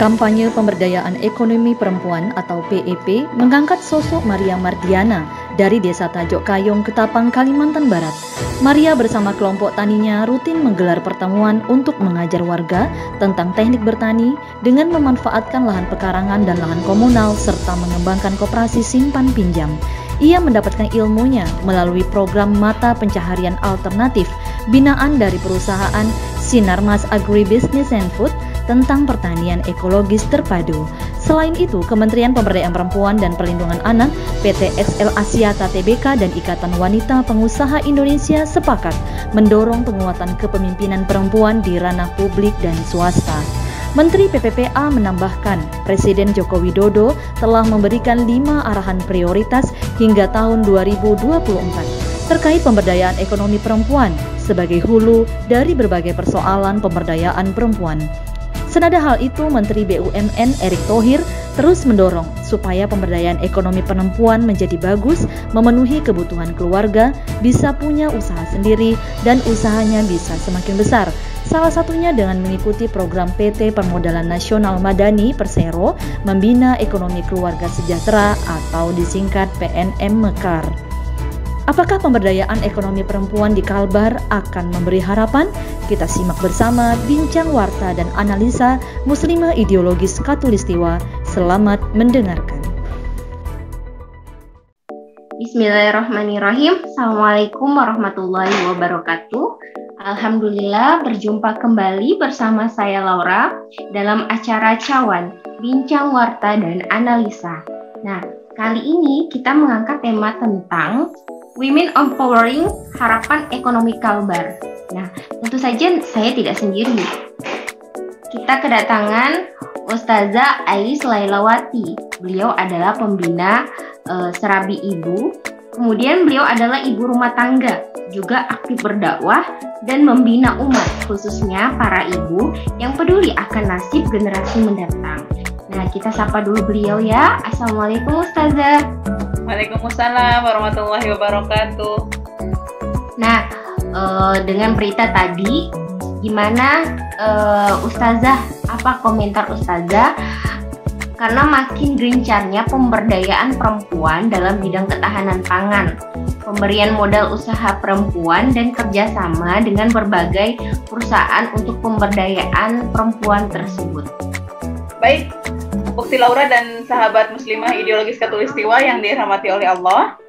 Kampanye Pemberdayaan Ekonomi Perempuan atau PEP mengangkat sosok Maria Mardiana dari Desa Tajok Kayong, Ketapang, Kalimantan Barat. Maria bersama kelompok taninya rutin menggelar pertemuan untuk mengajar warga tentang teknik bertani dengan memanfaatkan lahan pekarangan dan lahan komunal serta mengembangkan koperasi simpan pinjam. Ia mendapatkan ilmunya melalui program mata pencaharian alternatif binaan dari perusahaan Sinarmas Agribusiness and Food tentang pertanian ekologis terpadu. Selain itu, Kementerian Pemberdayaan Perempuan dan Perlindungan Anak, PT XL Axiata Tbk dan Ikatan Wanita Pengusaha Indonesia sepakat mendorong penguatan kepemimpinan perempuan di ranah publik dan swasta. Menteri PPPA menambahkan, Presiden Joko Widodo telah memberikan 5 arahan prioritas hingga tahun 2024 terkait pemberdayaan ekonomi perempuan sebagai hulu dari berbagai persoalan pemberdayaan perempuan. Senada hal itu, Menteri BUMN Erick Thohir terus mendorong supaya pemberdayaan ekonomi perempuan menjadi bagus, memenuhi kebutuhan keluarga, bisa punya usaha sendiri, dan usahanya bisa semakin besar. Salah satunya dengan mengikuti program PT Permodalan Nasional Madani Persero Membina Ekonomi Keluarga Sejahtera atau disingkat PNM Mekar. Apakah pemberdayaan ekonomi perempuan di Kalbar akan memberi harapan? Kita simak bersama bincang warta dan analisa Muslimah Ideologis Katulistiwa. Selamat mendengarkan. Bismillahirrahmanirrahim. Assalamualaikum warahmatullahi wabarakatuh. Alhamdulillah berjumpa kembali bersama saya Laura dalam acara Cawan, Bincang Warta dan Analisa. Nah, kali ini kita mengangkat tema tentang Women Empowering Harapan Ekonomi Kalbar. Nah, tentu saja saya tidak sendiri. Kita kedatangan Ustazah Ais Lailawati. Beliau adalah pembina Serabi Ibu. Kemudian beliau adalah ibu rumah tangga, juga aktif berdakwah dan membina umat, khususnya para ibu yang peduli akan nasib generasi mendatang. Nah, kita sapa dulu beliau ya. Assalamualaikum Ustazah. Waalaikumsalam warahmatullahi wabarakatuh. Nah, dengan berita tadi, gimana Ustazah? Apa komentar Ustazah? Karena makin gencarnya pemberdayaan perempuan dalam bidang ketahanan pangan, pemberian modal usaha perempuan, dan kerjasama dengan berbagai perusahaan untuk pemberdayaan perempuan tersebut. Baik, Ukti Laura dan sahabat muslimah ideologis katulistiwa yang dirahmati oleh Allah.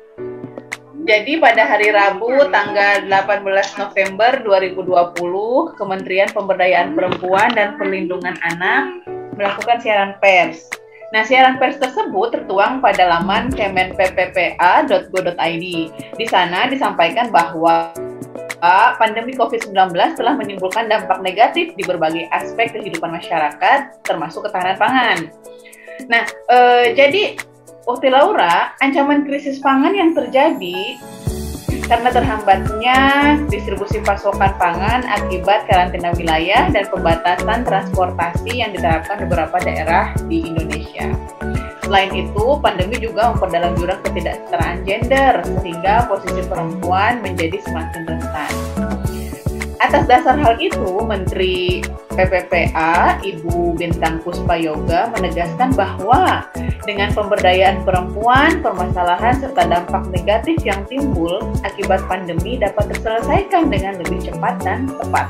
Jadi pada hari Rabu tanggal 18 November 2020, Kementerian Pemberdayaan Perempuan dan Perlindungan Anak melakukan siaran pers. Nah, siaran pers tersebut tertuang pada laman kemenpppa.go.id. Di sana disampaikan bahwa pandemi COVID-19 telah menimbulkan dampak negatif di berbagai aspek kehidupan masyarakat, termasuk ketahanan pangan. Nah, jadi Ukti Laura, ancaman krisis pangan yang terjadi karena terhambatnya distribusi pasokan pangan akibat karantina wilayah dan pembatasan transportasi yang diterapkan di beberapa daerah di Indonesia. Selain itu, pandemi juga memperdalam jurang ketidaksetaraan gender, sehingga posisi perempuan menjadi semakin rentan. Atas dasar hal itu, Menteri PPPA, Ibu Bintang Puspayoga, menegaskan bahwa dengan pemberdayaan perempuan, permasalahan serta dampak negatif yang timbul akibat pandemi dapat terselesaikan dengan lebih cepat dan tepat.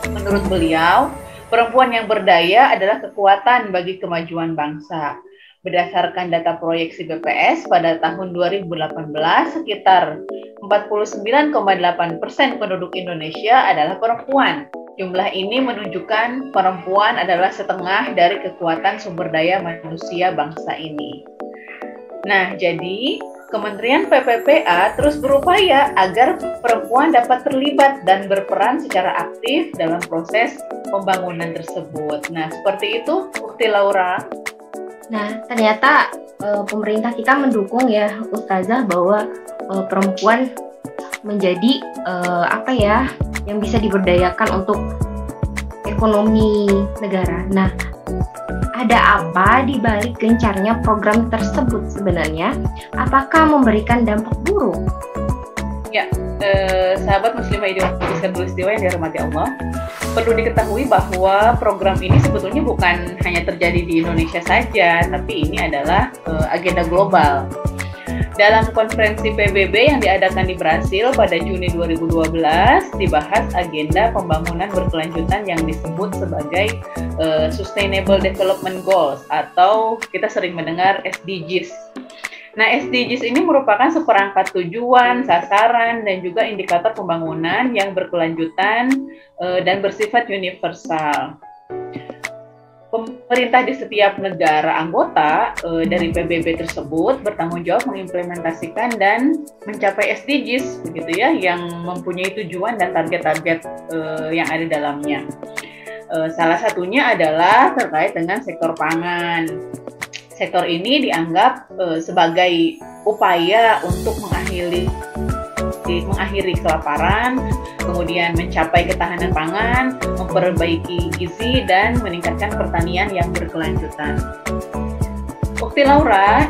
Menurut beliau, perempuan yang berdaya adalah kekuatan bagi kemajuan bangsa. Berdasarkan data proyeksi BPS pada tahun 2018, sekitar 49,8% penduduk Indonesia adalah perempuan. Jumlah ini menunjukkan perempuan adalah setengah dari kekuatan sumber daya manusia bangsa ini. Nah, jadi Kementerian PPPA terus berupaya agar perempuan dapat terlibat dan berperan secara aktif dalam proses pembangunan tersebut. Nah, seperti itu, Ukti Laura. Nah, ternyata pemerintah kita mendukung ya Ustazah bahwa perempuan menjadi yang bisa diberdayakan untuk ekonomi negara. Nah, ada apa di balik gencarnya program tersebut sebenarnya? Apakah memberikan dampak buruk? Ya, sahabat muslimah ideologis katulistiwa yang dirahmati Allah. perlu diketahui bahwa program ini sebetulnya bukan hanya terjadi di Indonesia saja, tapi ini adalah agenda global. Dalam konferensi PBB yang diadakan di Brasil pada Juni 2012, dibahas agenda pembangunan berkelanjutan yang disebut sebagai Sustainable Development Goals atau kita sering mendengar SDGs. Nah, SDGs ini merupakan seperangkat tujuan, sasaran, dan juga indikator pembangunan yang berkelanjutan dan bersifat universal. Pemerintah di setiap negara anggota dari PBB tersebut bertanggung jawab mengimplementasikan dan mencapai SDGs, begitu ya, yang mempunyai tujuan dan target-target yang ada dalamnya. Salah satunya adalah terkait dengan sektor pangan. Sektor ini dianggap sebagai upaya untuk mengakhiri kelaparan, kemudian mencapai ketahanan pangan, memperbaiki gizi, dan meningkatkan pertanian yang berkelanjutan. Ukti Laura,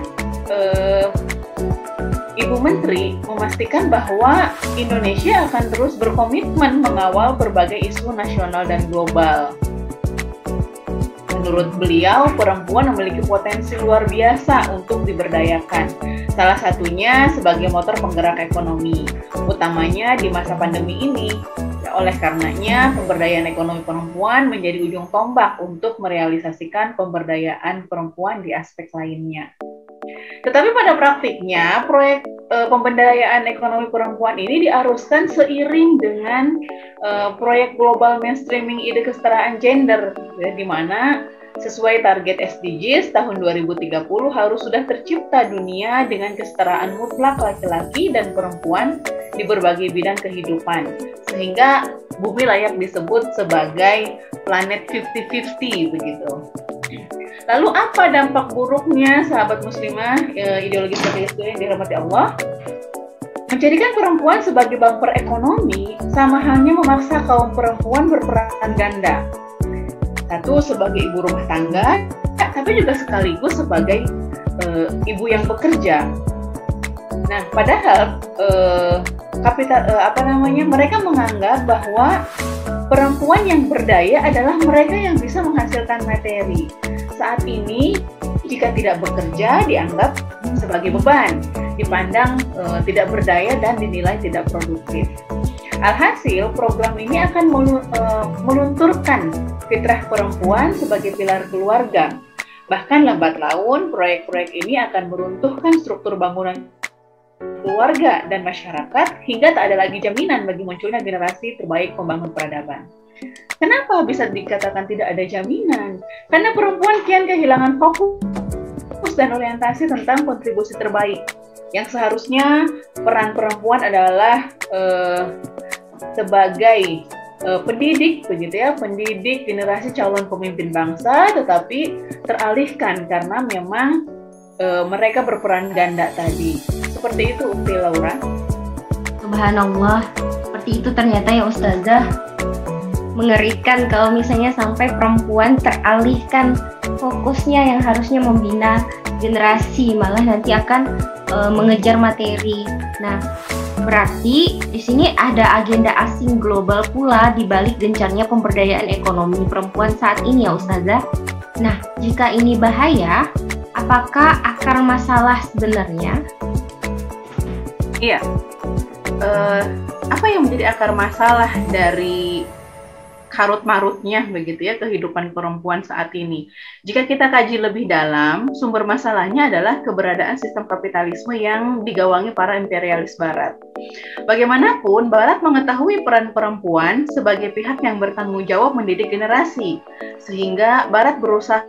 Ibu Menteri memastikan bahwa Indonesia akan terus berkomitmen mengawal berbagai isu nasional dan global. Menurut beliau, perempuan memiliki potensi luar biasa untuk diberdayakan. Salah satunya sebagai motor penggerak ekonomi, utamanya di masa pandemi ini. Oleh karenanya, pemberdayaan ekonomi perempuan menjadi ujung tombak untuk merealisasikan pemberdayaan perempuan di aspek lainnya. Tetapi pada praktiknya, proyek pemberdayaan ekonomi perempuan ini diaruskan seiring dengan proyek global mainstreaming ide kesetaraan gender, di mana sesuai target SDGs tahun 2030 harus sudah tercipta dunia dengan kesetaraan mutlak laki-laki dan perempuan di berbagai bidang kehidupan, sehingga bumi layak disebut sebagai planet 50-50 begitu. Lalu apa dampak buruknya, sahabat muslimah, ideologi seperti itu yang dirahmati Allah? Menjadikan perempuan sebagai bumper ekonomi sama halnya memaksa kaum perempuan berperan ganda. Satu, sebagai ibu rumah tangga, tapi juga sekaligus sebagai ibu yang bekerja. Nah, padahal mereka menganggap bahwa perempuan yang berdaya adalah mereka yang bisa menghasilkan materi. Saat ini, jika tidak bekerja dianggap sebagai beban, dipandang tidak berdaya dan dinilai tidak produktif. Alhasil, program ini akan melunturkan fitrah perempuan sebagai pilar keluarga. Bahkan lambat laun, proyek-proyek ini akan meruntuhkan struktur bangunan keluarga dan masyarakat hingga tak ada lagi jaminan bagi munculnya generasi terbaik pembangun peradaban. Kenapa bisa dikatakan tidak ada jaminan? Karena perempuan kian kehilangan fokus dan orientasi tentang kontribusi terbaik. Yang seharusnya peran perempuan adalah sebagai pendidik, begitu ya, pendidik generasi calon pemimpin bangsa, tetapi teralihkan karena memang mereka berperan ganda tadi. Seperti itu, Ukti Laura. Subhanallah, seperti itu ternyata ya Ustazah. Mengerikan kalau misalnya sampai perempuan teralihkan fokusnya yang harusnya membina generasi, malah nanti akan mengejar materi. Nah, berarti di sini ada agenda asing global pula di balik gencarnya pemberdayaan ekonomi perempuan saat ini ya Ustazah. Nah, jika ini bahaya, apakah akar masalah sebenarnya? Iya. Apa yang menjadi akar masalah dari karut-marutnya begitu ya kehidupan perempuan saat ini? Jika kita kaji lebih dalam, sumber masalahnya adalah keberadaan sistem kapitalisme yang digawangi para imperialis Barat. Bagaimanapun, Barat mengetahui peran perempuan sebagai pihak yang bertanggung jawab mendidik generasi, sehingga Barat berusaha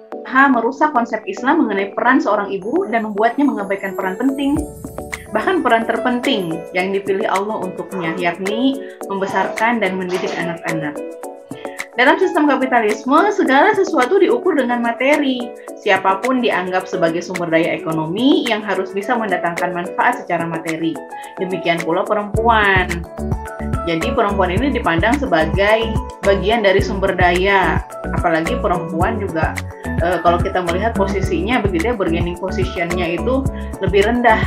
merusak konsep Islam mengenai peran seorang ibu dan membuatnya mengabaikan peran penting, bahkan peran terpenting yang dipilih Allah untuknya, yakni membesarkan dan mendidik anak-anak. Dalam sistem kapitalisme, segala sesuatu diukur dengan materi. Siapapun dianggap sebagai sumber daya ekonomi yang harus bisa mendatangkan manfaat secara materi. Demikian pula perempuan. Jadi perempuan ini dipandang sebagai bagian dari sumber daya. Apalagi perempuan juga, kalau kita melihat posisinya begitu ya, bargaining position-nya itu lebih rendah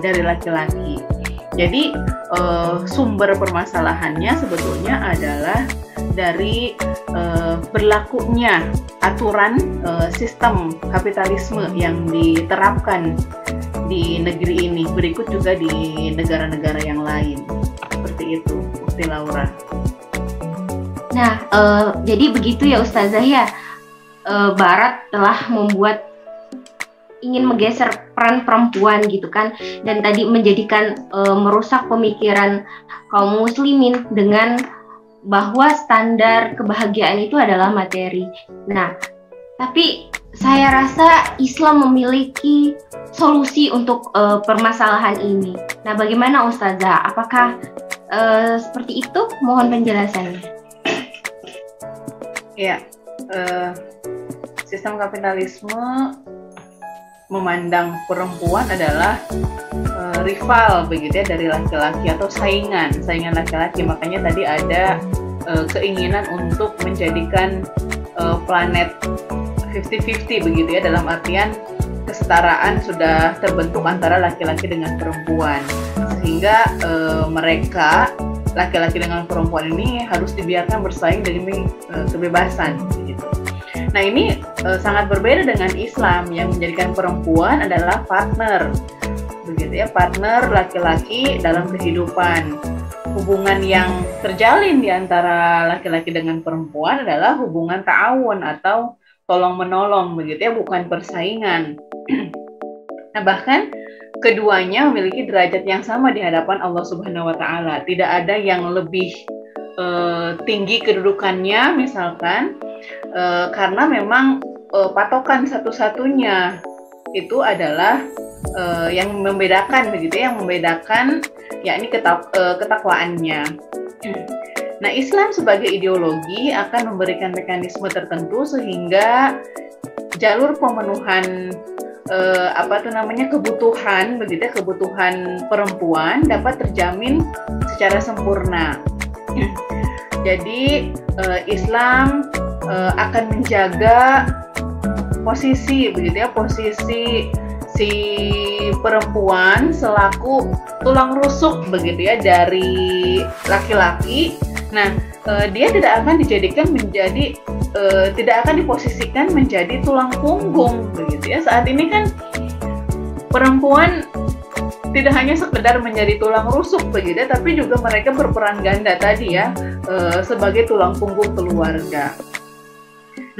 dari laki-laki. Jadi sumber permasalahannya sebetulnya adalah dari berlakunya aturan sistem kapitalisme yang diterapkan di negeri ini, berikut juga di negara-negara yang lain. Seperti itu, Ukti Laura. Nah, jadi begitu ya Ustazah ya, Barat telah ingin menggeser peran perempuan gitu kan, dan tadi menjadikan merusak pemikiran kaum muslimin dengan bahwa standar kebahagiaan itu adalah materi. Nah, tapi saya rasa Islam memiliki solusi untuk permasalahan ini. Nah, bagaimana Ustazah? Apakah seperti itu? Mohon penjelasannya. Ya, sistem kapitalisme memandang perempuan adalah rival begitu ya dari laki-laki atau saingan laki-laki. Makanya tadi ada keinginan untuk menjadikan planet 50-50 begitu ya, dalam artian kesetaraan sudah terbentuk antara laki-laki dengan perempuan, sehingga mereka laki-laki dengan perempuan ini harus dibiarkan bersaing demi kebebasan begitu. Nah, ini sangat berbeda dengan Islam yang menjadikan perempuan adalah partner begitu ya, partner laki-laki dalam kehidupan. Hubungan yang terjalin di antara laki-laki dengan perempuan adalah hubungan ta'awun atau tolong-menolong begitu ya, bukan persaingan. Nah, bahkan keduanya memiliki derajat yang sama di hadapan Allah Subhanahu wa taala. Tidak ada yang lebih tinggi kedudukannya misalkan, karena memang patokan satu-satunya itu adalah yang membedakan begitu, yang membedakan yakni ketakwaannya. Nah, Islam sebagai ideologi akan memberikan mekanisme tertentu sehingga jalur pemenuhan kebutuhan begitu, kebutuhan perempuan dapat terjamin secara sempurna. Jadi Islam akan menjaga posisi begitu ya, posisi si perempuan selaku tulang rusuk begitu ya dari laki-laki. Nah, dia tidak akan dijadikan menjadi tidak akan diposisikan menjadi tulang punggung begitu ya. Saat ini kan perempuan tidak hanya sekedar menjadi tulang rusuk begitu, tapi juga mereka berperan ganda tadi ya, sebagai tulang punggung keluarga.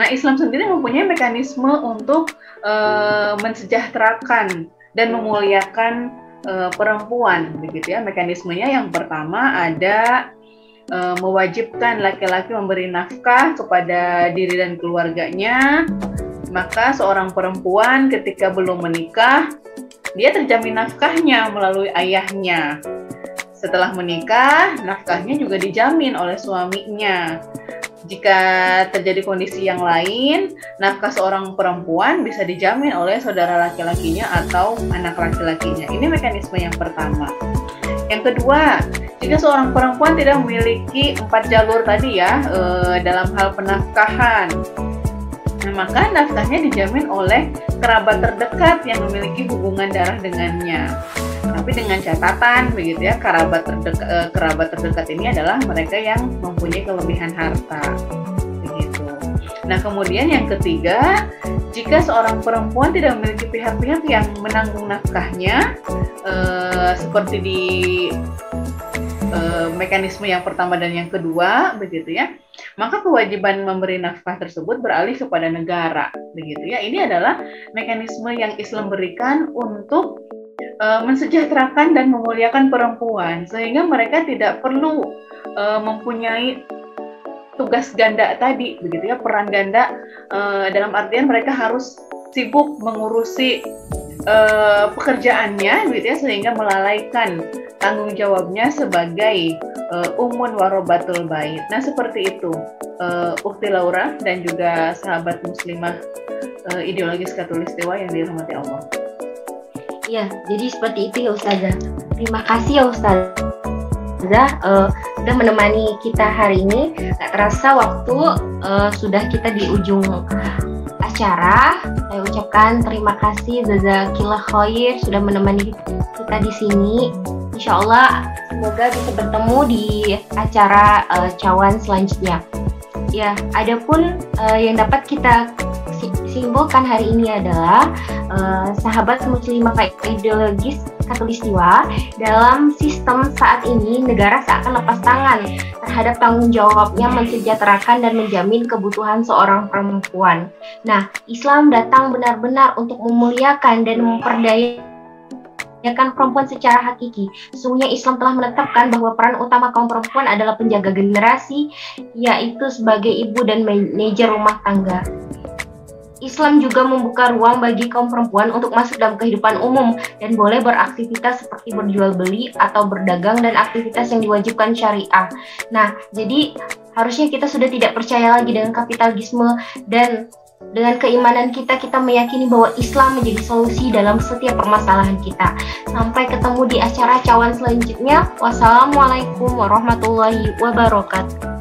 Nah, Islam sendiri mempunyai mekanisme untuk mensejahterakan dan memuliakan perempuan begitu ya. Mekanismenya yang pertama ada mewajibkan laki-laki memberi nafkah kepada diri dan keluarganya. Maka seorang perempuan ketika belum menikah, dia terjamin nafkahnya melalui ayahnya. Setelah menikah, nafkahnya juga dijamin oleh suaminya. Jika terjadi kondisi yang lain, nafkah seorang perempuan bisa dijamin oleh saudara laki-lakinya atau anak laki-lakinya. Ini mekanisme yang pertama. Yang kedua, jika seorang perempuan tidak memiliki 4 jalur tadi ya, dalam hal penafkahan, nah, maka nafkahnya dijamin oleh kerabat terdekat yang memiliki hubungan darah dengannya. Tapi dengan catatan begitu ya, kerabat terdekat ini adalah mereka yang mempunyai kelebihan harta begitu. Nah, kemudian yang ketiga, jika seorang perempuan tidak memiliki pihak-pihak yang menanggung nafkahnya, seperti di mekanisme yang pertama dan yang kedua begitu ya, maka kewajiban memberi nafkah tersebut beralih kepada negara begitu ya. Ini adalah mekanisme yang Islam berikan untuk mensejahterakan dan memuliakan perempuan, sehingga mereka tidak perlu mempunyai tugas ganda tadi begitu ya, peran ganda, dalam artian mereka harus sibuk mengurusi pekerjaannya gitu ya, sehingga melalaikan tanggung jawabnya sebagai ummun warobatul bait. Nah, seperti itu Ukti Laura dan juga sahabat muslimah ideologis Katulistiwa yang dirahmati Allah. Ya, jadi seperti itu ya Ustazah. Terima kasih ya Ustazah sudah menemani kita hari ini. Gak terasa waktu sudah kita di ujung acara. Saya ucapkan terima kasih Jazakillah khair sudah menemani kita di sini. Insya Allah semoga bisa bertemu di acara cawan selanjutnya. Ya, adapun yang dapat kita simpulkan hari ini adalah sahabat muslimah ideologis Khatulistiwa, dalam sistem saat ini negara seakan lepas tangan terhadap tanggung jawabnya mensejahterakan dan menjamin kebutuhan seorang perempuan. Nah, Islam datang benar-benar untuk memuliakan dan memperdayakan perempuan secara hakiki. Sesungguhnya Islam telah menetapkan bahwa peran utama kaum perempuan adalah penjaga generasi, yaitu sebagai ibu dan manajer rumah tangga. Islam juga membuka ruang bagi kaum perempuan untuk masuk dalam kehidupan umum dan boleh beraktivitas seperti berjual beli atau berdagang dan aktivitas yang diwajibkan syariah. Nah, jadi harusnya kita sudah tidak percaya lagi dengan kapitalisme, dan dengan keimanan kita meyakini bahwa Islam menjadi solusi dalam setiap permasalahan kita. Sampai ketemu di acara cawan selanjutnya. Wassalamualaikum warahmatullahi wabarakatuh.